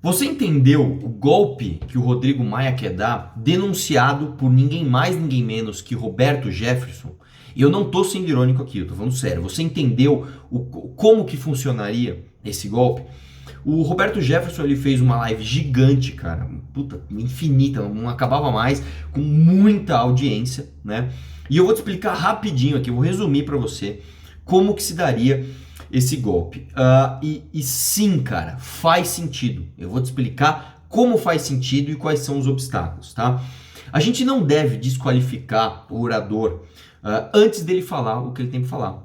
Você entendeu o golpe que o Rodrigo Maia quer dar, denunciado por ninguém mais, ninguém menos que Roberto Jefferson? E eu não tô sendo irônico aqui, eu tô falando sério. Você entendeu como que funcionaria esse golpe? O Roberto Jefferson, ele fez uma live gigante, cara, puta, infinita, não acabava mais, com muita audiência, né? E eu vou te explicar rapidinho aqui, eu vou resumir pra você como que se daria esse golpe. E sim, cara, faz sentido. Eu vou te explicar como faz sentido e quais são os obstáculos, tá? A gente não deve desqualificar o orador antes dele falar o que ele tem que falar.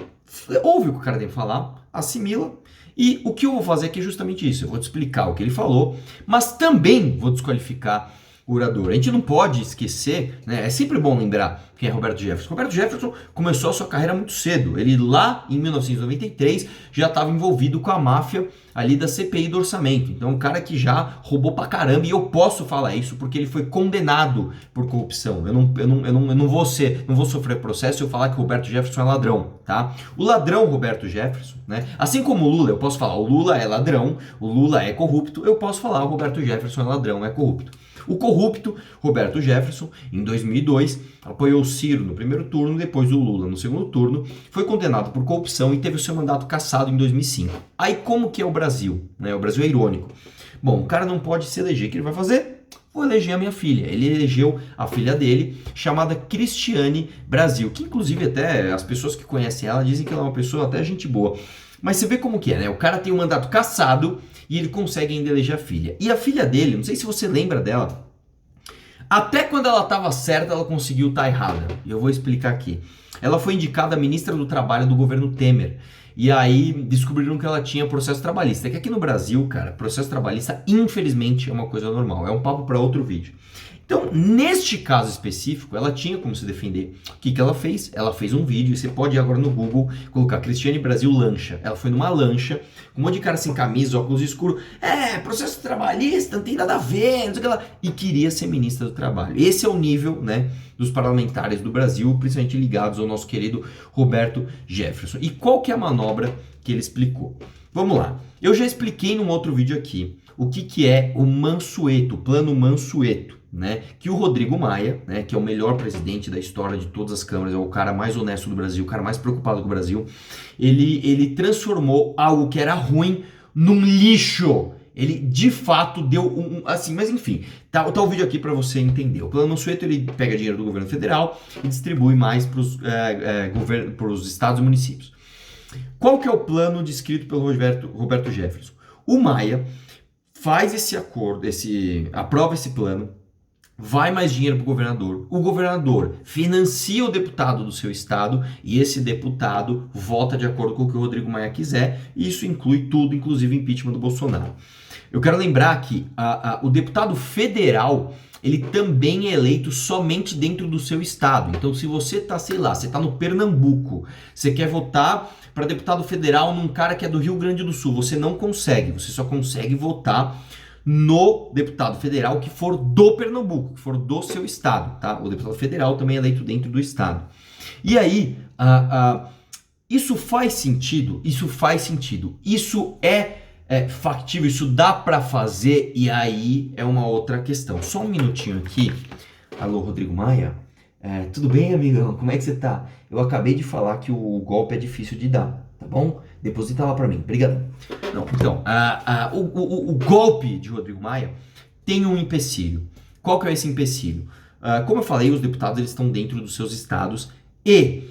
Ouve o que o cara tem que falar, assimila. E o que eu vou fazer aqui é justamente isso. Eu vou te explicar o que ele falou, mas também vou desqualificar o orador. A gente não pode esquecer, né? É sempre bom lembrar quem é Roberto Jefferson. Roberto Jefferson começou a sua carreira muito cedo. Ele lá em 1993 já estava envolvido com a máfia ali da CPI do orçamento. Então, um cara que já roubou pra caramba, e eu posso falar isso porque ele foi condenado por corrupção. Eu não vou sofrer processo se eu falar que o Roberto Jefferson é ladrão, tá? O ladrão Roberto Jefferson, né? Assim como o Lula, eu posso falar o Lula é ladrão, o Lula é corrupto, eu posso falar o Roberto Jefferson é ladrão, é corrupto. O corrupto Roberto Jefferson, em 2002, apoiou o Ciro no primeiro turno, depois o Lula no segundo turno, foi condenado por corrupção e teve o seu mandato cassado em 2005. Aí como que é o Brasil? Né? O Brasil é irônico. Bom, o cara não pode se eleger, o que ele vai fazer? Vou eleger a minha filha. Ele elegeu a filha dele, chamada Cristiane Brasil, que inclusive até as pessoas que conhecem ela dizem que ela é uma pessoa até gente boa. Mas você vê como que é, né? O cara tem um mandato cassado e ele consegue ainda eleger a filha. E a filha dele, não sei se você lembra dela, até quando ela estava certa, ela conseguiu estar errada. E eu vou explicar aqui. Ela foi indicada ministra do Trabalho do governo Temer. E aí descobriram que ela tinha processo trabalhista. É que aqui no Brasil, cara, processo trabalhista, infelizmente, é uma coisa normal. É um papo para outro vídeo. Então, neste caso específico, ela tinha como se defender. O que ela fez? Ela fez um vídeo, e você pode ir agora no Google colocar Cristiane Brasil lancha. Ela foi numa lancha, com um monte de cara sem camisa, óculos escuros. Processo trabalhista, não tem nada a ver, não sei o que lá. E queria ser ministra do Trabalho. Esse é o nível, né, dos parlamentares do Brasil, principalmente ligados ao nosso querido Roberto Jefferson. E qual que é a manobra que ele explicou? Vamos lá. Eu já expliquei num outro vídeo aqui o que é o Mansueto, o plano Mansueto. Né, que o Rodrigo Maia, né, que é o melhor presidente da história de todas as câmaras, é o cara mais honesto do Brasil, o cara mais preocupado com o Brasil, ele transformou algo que era ruim num lixo. Ele de fato deu assim, mas enfim, tá o vídeo aqui para você entender. O plano Mansueto, ele pega dinheiro do governo federal e distribui mais para os estados e municípios. Qual que é o plano descrito pelo Roberto Jefferson? O Maia faz esse acordo, aprova esse plano, vai mais dinheiro para o governador financia o deputado do seu estado e esse deputado vota de acordo com o que o Rodrigo Maia quiser, e isso inclui tudo, inclusive o impeachment do Bolsonaro. Eu quero lembrar que o deputado federal, ele também é eleito somente dentro do seu estado. Então, se você tá, sei lá, você tá no Pernambuco, você quer votar para deputado federal num cara que é do Rio Grande do Sul, você não consegue, você só consegue votar no deputado federal que for do Pernambuco, que for do seu estado, tá? O deputado federal também é eleito dentro do estado. E aí, isso faz sentido? Isso faz sentido. Isso é factível, isso dá para fazer, e aí é uma outra questão. Só um minutinho aqui. Alô, Rodrigo Maia? Tudo bem, amigão? Como é que você tá? Eu acabei de falar que o golpe é difícil de dar, tá bom? Deposita lá para mim, obrigado. Não, então, o golpe de Rodrigo Maia tem um empecilho. Qual que é esse empecilho? Como eu falei, os deputados eles estão dentro dos seus estados e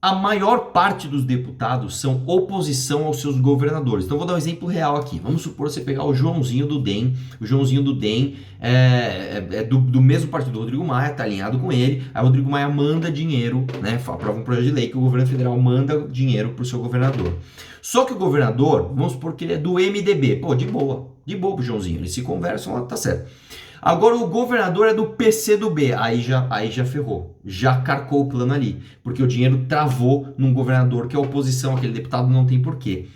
a maior parte dos deputados são oposição aos seus governadores. Então vou dar um exemplo real aqui. Vamos supor você pegar o Joãozinho do DEM. O Joãozinho do DEM é do mesmo partido do Rodrigo Maia, tá alinhado com ele. Aí o Rodrigo Maia manda dinheiro, né? Aprova um projeto de lei que o governo federal manda dinheiro pro seu governador. Só que o governador, vamos supor que ele é do MDB. Pô, de boa pro Joãozinho. Eles se conversam, tá certo. Agora o governador é do PCdoB, aí já ferrou, já carcou o plano ali, porque o dinheiro travou num governador que é oposição, aquele deputado não tem porquê.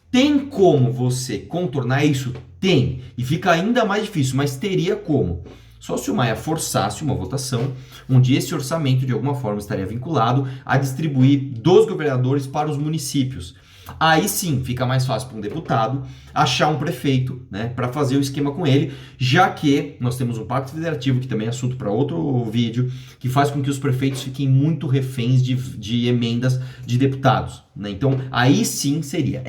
Tem como você contornar isso? Tem, e fica ainda mais difícil, mas teria como. Só se o Maia forçasse uma votação, onde esse orçamento de alguma forma estaria vinculado a distribuir dos governadores para os municípios. Aí sim, fica mais fácil para um deputado achar um prefeito, né, para fazer o esquema com ele, já que nós temos um pacto federativo, que também é assunto para outro vídeo, que faz com que os prefeitos fiquem muito reféns de emendas de deputados, né? Então, aí sim seria.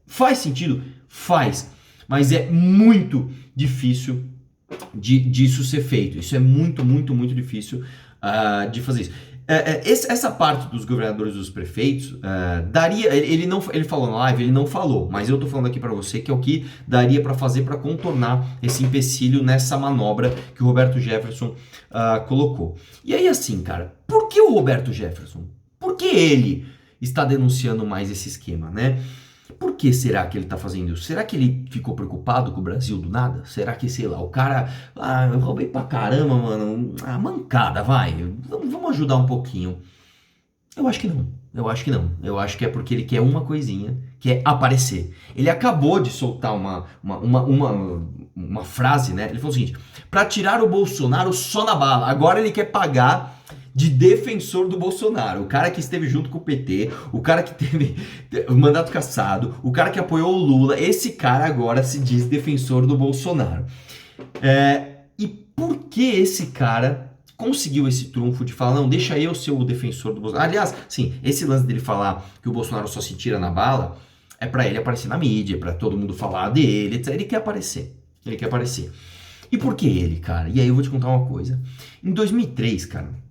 Faz sentido? Faz, mas é muito difícil disso ser feito. Isso é muito, muito, muito difícil de fazer isso. Essa parte dos governadores e dos prefeitos daria, ele falou na live, ele não falou, mas eu tô falando aqui para você que é o que daria para fazer para contornar esse empecilho nessa manobra que o Roberto Jefferson colocou. E aí assim, cara, por que o Roberto Jefferson? Por que ele está denunciando mais esse esquema, né? Por que será que ele tá fazendo isso? Será que ele ficou preocupado com o Brasil do nada? Será que, sei lá, o cara... eu roubei pra caramba, mano. Mancada, vai. Vamos ajudar um pouquinho. Eu acho que não. Eu acho que não. Eu acho que é porque ele quer uma coisinha, que é aparecer. Ele acabou de soltar uma frase, né? Ele falou o seguinte: pra tirar o Bolsonaro só na bala. Agora ele quer pagar de defensor do Bolsonaro, o cara que esteve junto com o PT, o cara que teve mandato cassado, o cara que apoiou o Lula, esse cara agora se diz defensor do Bolsonaro. E por que esse cara conseguiu esse trunfo de falar, não, deixa eu ser o defensor do Bolsonaro? Aliás, sim, esse lance dele falar que o Bolsonaro só se tira na bala, é pra ele aparecer na mídia, pra todo mundo falar dele, etc. Ele quer aparecer, ele quer aparecer. E por que ele, cara? E aí eu vou te contar uma coisa. Em 2003, cara,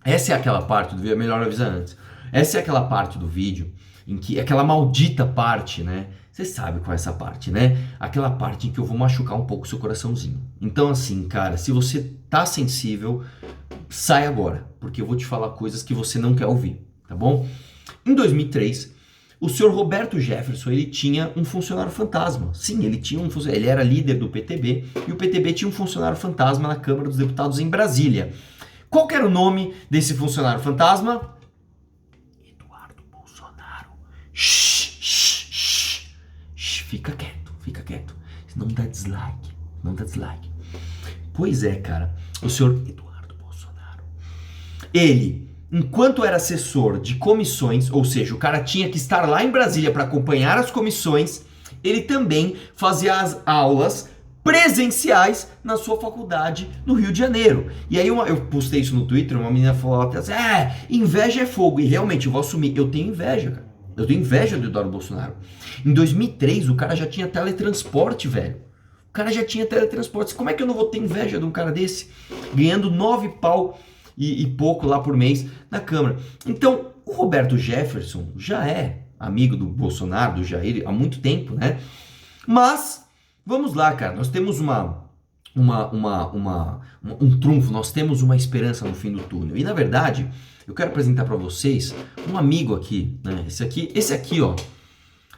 essa é aquela parte do vídeo, é melhor avisar antes. Essa é aquela parte do vídeo em que, aquela maldita parte, né? Você sabe qual é essa parte, né? Aquela parte em que eu vou machucar um pouco o seu coraçãozinho. Então assim, cara, se você tá sensível, sai agora, porque eu vou te falar coisas que você não quer ouvir, tá bom? Em 2003, o senhor Roberto Jefferson, ele tinha um funcionário fantasma. Sim, ele tinha um funcionário, ele era líder do PTB, e o PTB tinha um funcionário fantasma na Câmara dos Deputados em Brasília. Qual que era o nome desse funcionário fantasma? Eduardo Bolsonaro. Shh, fica quieto. Senão dá dislike, não dá dislike. Pois é, cara, o senhor Eduardo Bolsonaro, ele, enquanto era assessor de comissões, ou seja, o cara tinha que estar lá em Brasília para acompanhar as comissões, ele também fazia as aulas presenciais na sua faculdade no Rio de Janeiro. E aí eu postei isso no Twitter, uma menina falou até assim, inveja é fogo. E realmente, eu vou assumir, eu tenho inveja, cara. Eu tenho inveja do Eduardo Bolsonaro. Em 2003, o cara já tinha teletransporte, velho. O cara já tinha teletransporte. Como é que eu não vou ter inveja de um cara desse? Ganhando 9 pau e pouco lá por mês na Câmara. Então, o Roberto Jefferson já é amigo do Bolsonaro, do Jair, há muito tempo, né? Mas... vamos lá, cara, nós temos um trunfo, nós temos uma esperança no fim do túnel. E na verdade, eu quero apresentar para vocês um amigo aqui, né? Esse aqui, ó.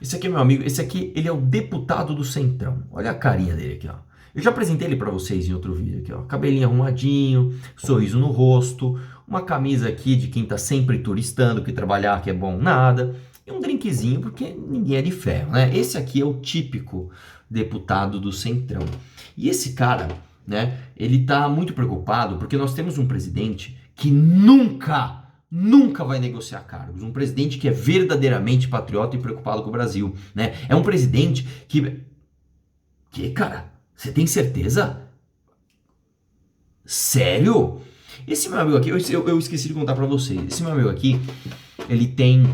Esse aqui é meu amigo, esse aqui, ele é o deputado do Centrão. Olha a carinha dele aqui, ó. Eu já apresentei ele para vocês em outro vídeo aqui, ó. Cabelinho arrumadinho, sorriso no rosto, uma camisa aqui de quem tá sempre turistando, que trabalhar que é bom nada. E um drinkzinho, porque ninguém é de ferro, né? Esse aqui é o típico deputado do Centrão. E esse cara, né, ele tá muito preocupado porque nós temos um presidente que nunca vai negociar cargos. Um presidente que é verdadeiramente patriota e preocupado com o Brasil, né? É um presidente que, cara, você tem certeza? Sério? Esse meu amigo aqui, eu esqueci de contar pra vocês. Esse meu amigo aqui, ele tem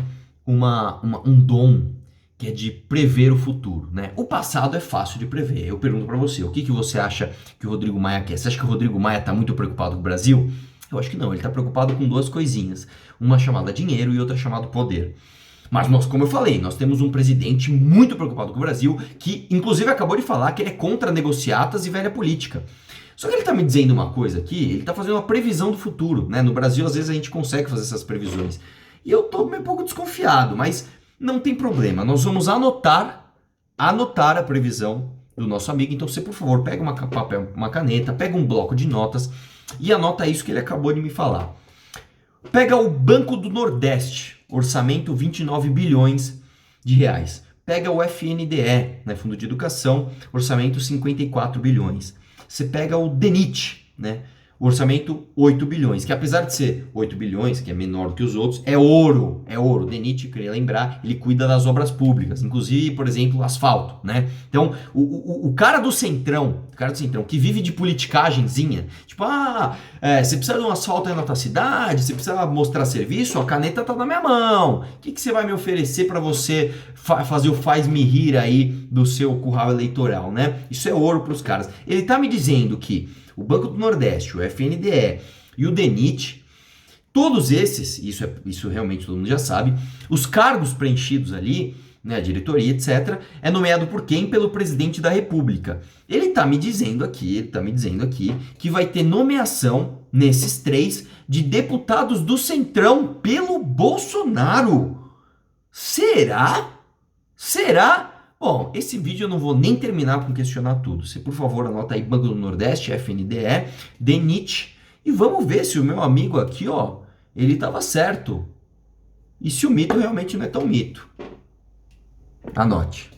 um dom que é de prever o futuro, né? O passado é fácil de prever. Eu pergunto pra você, o que você acha que o Rodrigo Maia quer? Você acha que o Rodrigo Maia tá muito preocupado com o Brasil? Eu acho que não, ele tá preocupado com duas coisinhas. Uma chamada dinheiro e outra chamada poder. Mas nós, como eu falei, nós temos um presidente muito preocupado com o Brasil, que inclusive acabou de falar que ele é contra negociatas e velha política. Só que ele tá me dizendo uma coisa aqui, ele tá fazendo uma previsão do futuro, né? No Brasil, às vezes, a gente consegue fazer essas previsões. E eu tô meio pouco desconfiado, mas não tem problema. Nós vamos anotar a previsão do nosso amigo. Então você, por favor, pega uma caneta, pega um bloco de notas e anota isso que ele acabou de me falar. Pega o Banco do Nordeste, orçamento 29 bilhões de reais. Pega o FNDE, né, Fundo de Educação, orçamento 54 bilhões. Você pega o DENIT, né, O orçamento, 8 bilhões, que apesar de ser 8 bilhões, que é menor do que os outros, é ouro, é ouro. O DENIT, queria lembrar, ele cuida das obras públicas, inclusive, por exemplo, asfalto, né? Então, o cara do Centrão, que vive de politicagenzinha, tipo, você precisa de um asfalto aí na tua cidade, você precisa mostrar serviço, a caneta tá na minha mão. O que você vai me oferecer para você fazer o faz-me rir aí do seu curral eleitoral, né? Isso é ouro pros caras. Ele tá me dizendo que o Banco do Nordeste, o FNDE e o DENIT, todos esses, isso realmente todo mundo já sabe, os cargos preenchidos ali, né, a diretoria, etc., é nomeado por quem? Pelo presidente da República. Ele está me dizendo aqui, que vai ter nomeação nesses 3 de deputados do Centrão pelo Bolsonaro. Será? Será? Bom, esse vídeo eu não vou nem terminar com questionar tudo. Você, por favor, anota aí Banco do Nordeste, FNDE, DENIT, e vamos ver se o meu amigo aqui, ó, ele estava certo. E se o mito realmente não é tão mito. Anote.